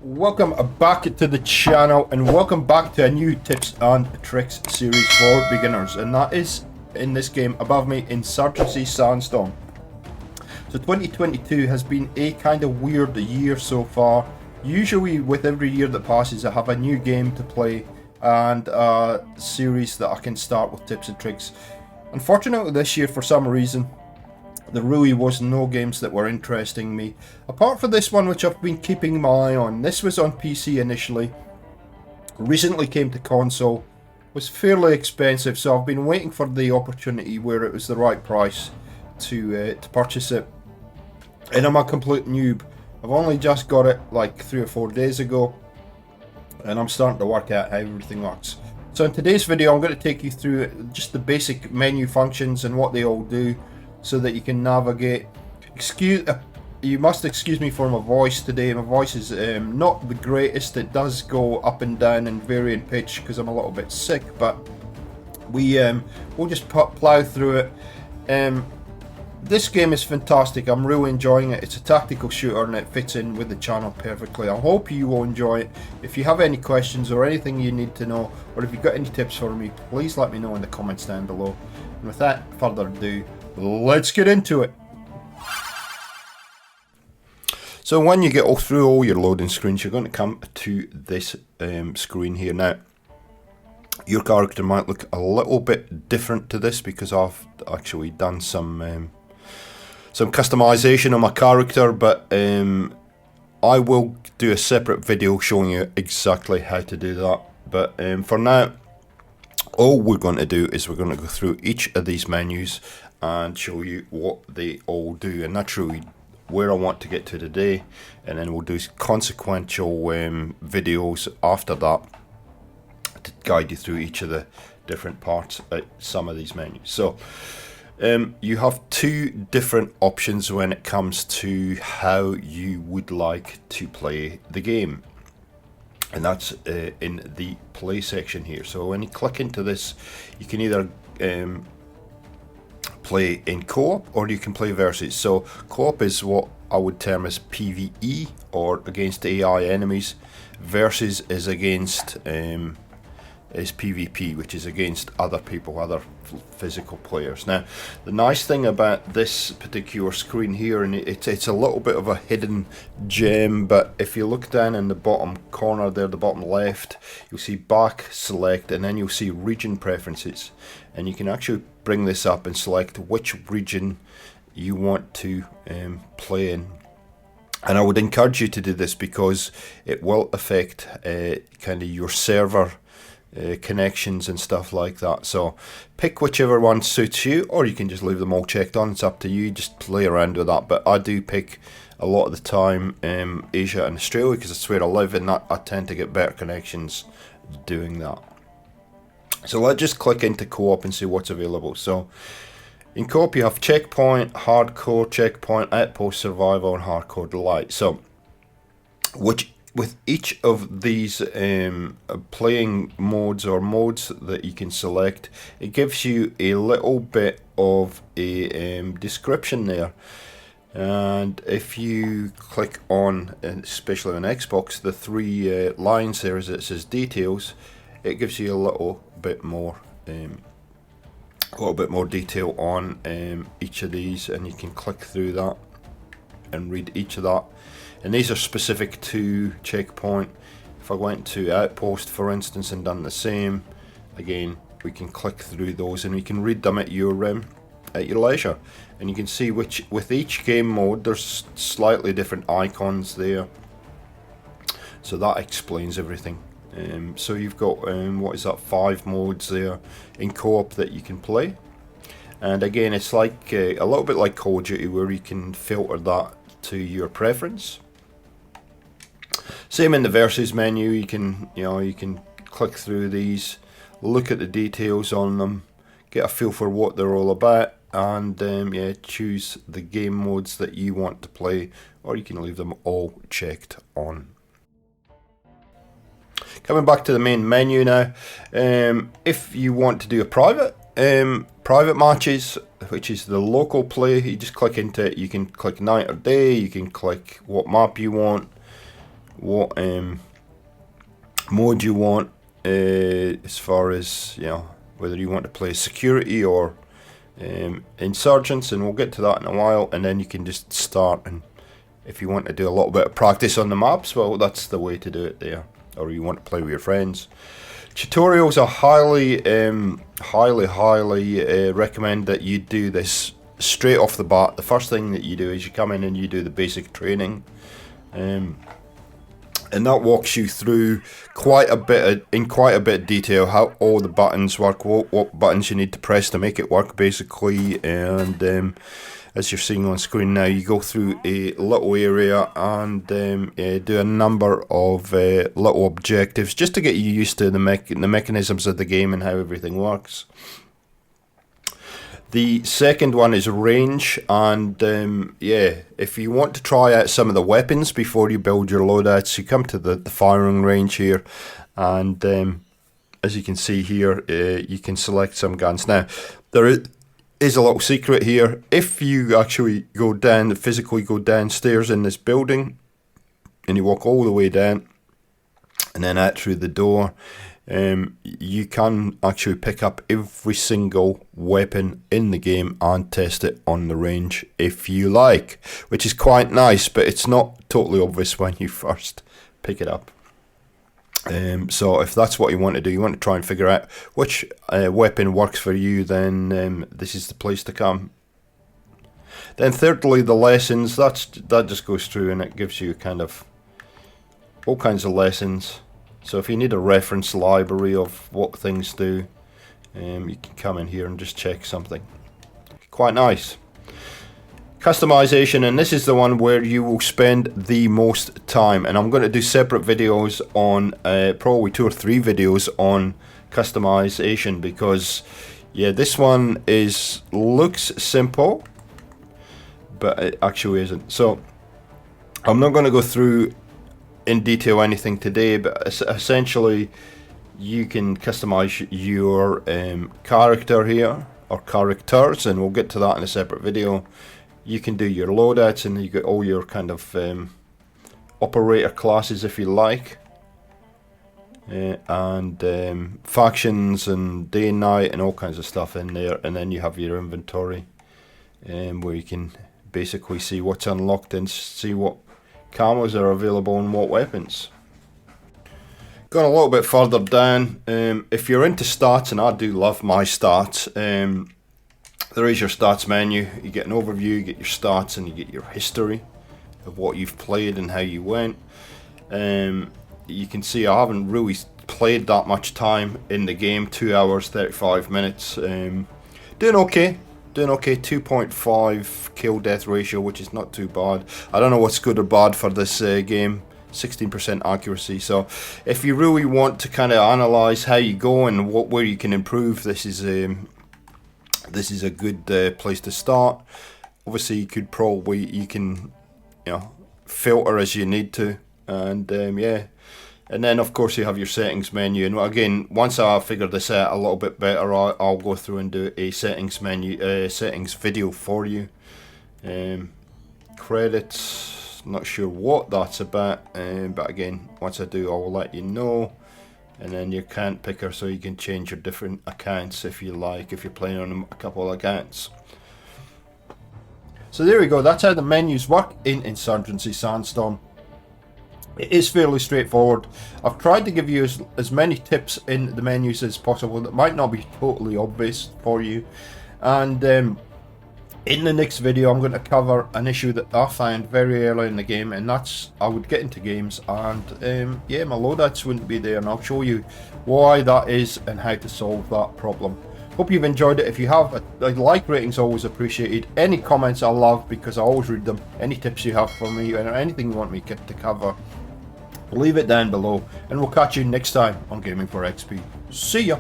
Welcome back to the channel and welcome back to a new tips and tricks series for beginners, and that is in this game above me, Insurgency Sandstorm. So 2022 has been a kind of weird year so far. Usually with every year that passes I have a new game to play and a series that I can start with tips and tricks. Unfortunately this year, for some reason, there really was no games that were interesting me, apart from this one which I've been keeping my eye on. This was on PC initially, recently came to console, was fairly expensive, so I've been waiting for the opportunity where it was the right price to purchase it. And I'm a complete noob. I've only just got it like 3 or 4 days ago, and I'm starting to work out how everything works. So in today's video I'm going to take you through just the basic menu functions and what they all do, so that you can navigate. You must excuse me for my voice today. My voice is not the greatest. It does go up and down and vary in pitch because I'm a little bit sick, but we'll just plow through it. This game is fantastic. I'm really enjoying it. It's a tactical shooter and it fits in with the channel perfectly. I hope you will enjoy it. If you have any questions or anything you need to know, or if you've got any tips for me, please let me know in the comments down below. And without further ado, let's get into it. So when you get through all your loading screens, you're going to come to this screen here. Now, your character might look a little bit different to this because I've actually done some customization on my character, but I will do a separate video showing you exactly how to do that. But for now, all we're going to do is we're going to go through each of these menus and show you what they all do, and that's really where I want to get to today, and then we'll do consequential videos after that to guide you through each of the different parts of some of these menus. So you have two different options when it comes to how you would like to play the game, and that's in the play section here. So when you click into this, you can either play in co-op or you can play versus. So co-op is what I would term as PvE, or against AI enemies. Versus is against is PvP, which is against other people, other physical players. Now, the nice thing about this particular screen here, and it's a little bit of a hidden gem, but if you look down in the bottom corner there, the bottom left, you'll see back, select, and then you'll see region preferences, and you can actually bring this up and select which region you want to play in. And I would encourage you to do this because it will affect kind of your server connections and stuff like that. So pick whichever one suits you, or you can just leave them all checked on. It's up to you, just play around with that. But I do pick a lot of the time Asia and Australia because it's where I live, and that I tend to get better connections doing that. So let's just click into co-op and see what's available. So in co-op you have checkpoint, hardcore, checkpoint, outpost, survival, and hardcore delight. So with each of these playing modes or modes that you can select, it gives you a little bit of a description there. And if you click on, especially on Xbox, the three lines there as it says details, it gives you a little bit more detail on each of these, and you can click through that and read each of that. And these are specific to checkpoint. If I went to outpost, for instance, and done the same, again, we can click through those and we can read them at your leisure. And you can see which, with each game mode, there's slightly different icons there. So that explains everything. So you've got what is that, 5 modes there in co-op that you can play. And again, it's like a little bit like Call of Duty, where you can filter that to your preference. Same in the versus menu. You can click through these, look at the details on them, get a feel for what they're all about, and choose the game modes that you want to play, or you can leave them all checked on. Coming back to the main menu now, if you want to do a private matches, which is the local play, you just click into it. You can click night or day, you can click what map you want, what mode you want, as far as, you know, whether you want to play security or Insurgents, and we'll get to that in a while. And then you can just start, and if you want to do a little bit of practice on the maps, well, that's the way to do it there. Or you want to play with your friends. Tutorials are highly recommend that you do this straight off the bat. The first thing that you do is you come in and you do the basic training, and that walks you through quite a bit of detail how all the buttons work, what buttons you need to press to make it work, basically. And as you're seeing on screen now, you go through a little area and do a number of little objectives just to get you used to the mechanisms of the game and how everything works. The second one is range, and yeah, if you want to try out some of the weapons before you build your loadouts, you come to the firing range here, and as you can see here, you can select some guns. Now, there is a little secret here. If you actually go down, physically go downstairs in this building, and you walk all the way down, and then out through the door, you can actually pick up every single weapon in the game and test it on the range if you like, which is quite nice, but it's not totally obvious when you first pick it up. So if that's what you want to do, you want to try and figure out which weapon works for you, then this is the place to come. Then thirdly, the lessons, that just goes through and it gives you kind of all kinds of lessons. So if you need a reference library of what things do, you can come in here and just check something. Quite nice. Customization, and this is the one where you will spend the most time, and I'm going to do separate videos on, probably 2 or 3 videos on customization, because yeah, this one looks simple, but it actually isn't. So I'm not going to go through in detail anything today, but essentially you can customize your character here, or characters, and we'll get to that in a separate video. You can do your loadouts, and you get all your kind of operator classes if you like, and factions and day and night and all kinds of stuff in there. And then you have your inventory, where you can basically see what's unlocked and see what camos are available and what weapons. Going a little bit further down, if you're into stats, and I do love my stats, there is your stats menu. You get an overview, you get your stats, and you get your history of what you've played and how you went. You can see I haven't really played that much time in the game, 2 hours 35 minutes. Doing okay. 2.5 kill death ratio, which is not too bad. I don't know what's good or bad for this game. 16% accuracy. So if you really want to kind of analyze how you go and where you can improve, this is a good place to start. Obviously you can filter as you need to, and yeah. And then of course you have your settings menu, and again, once I figure this out a little bit better, I'll go through and do a settings menu, settings video for you. Credits, not sure what that's about, but again, once I do, I will let you know. And then your account picker, so you can change your different accounts if you like, if you're playing on a couple of accounts. So there we go, that's how the menus work in Insurgency Sandstorm. It is fairly straightforward. I've tried to give you as many tips in the menus as possible that might not be totally obvious for you. And in the next video, I'm going to cover an issue that I found very early in the game, and that's I would get into games and yeah, my loadouts wouldn't be there, and I'll show you why that is and how to solve that problem. Hope you've enjoyed it. If you have, a like rating's always appreciated. Any comments I love, because I always read them. Any tips you have for me, and anything you want me to cover, leave it down below, and we'll catch you next time on Gaming for XP. See ya!